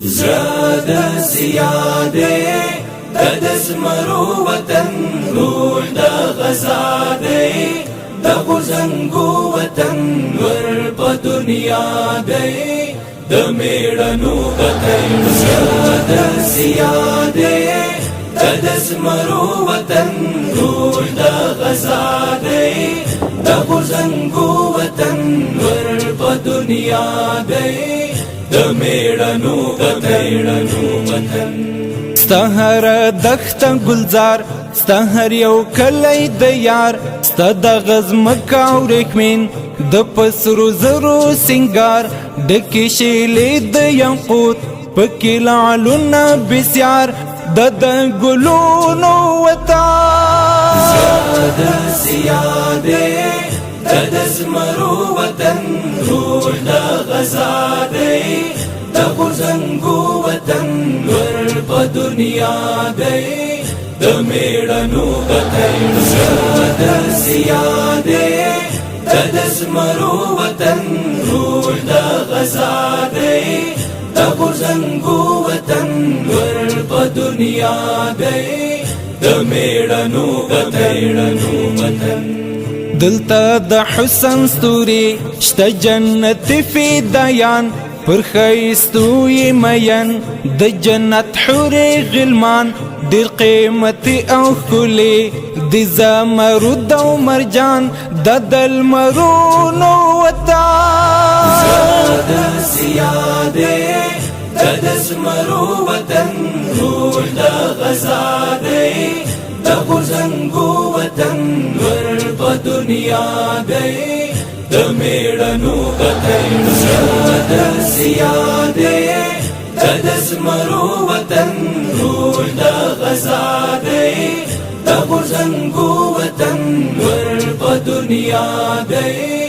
زاد زياده د زمرو وطن روح د غزا دی د غزنګو وطن ور په دنیا دی د میړنو غتین زاد زیاده د زمرو وطن روح د غزا دی د غزنګو وطن ور په دنیا دی د میړنو غتینو وطن ستا هر دښته گلزار ستا هر یو کلی د یار ستا د غزمکه او ریکمین د پسرو زرو سنگار ډکې شیلې د یاقوت پکې لعلونه بسیار د ګلونو وطن زاد زیاده د زمرو وطن روح د غزا دی د غزنګو وطن ور په دنیا دی د میړنو غتین زاد زیاده د زمرو وطن روح د غزا دی د غزنګو وطن ور په دنیا دی د میړنو غتینو وطن دلته د حسن ستوري شته جنت فدایان پر خیستوی مین د جنت حور غلمان ډیر قیمت او ښکلي د زمرد او مرجان د دلمرونو وطن زاد زیاده د زمرو وطن روح د غزا دی د غزنګو وطن ور په دنیا دی د میړنو غتین زاد زیاده د زمرو وطن روح د غزا دی د غزنګو وطن ور په دنیا دی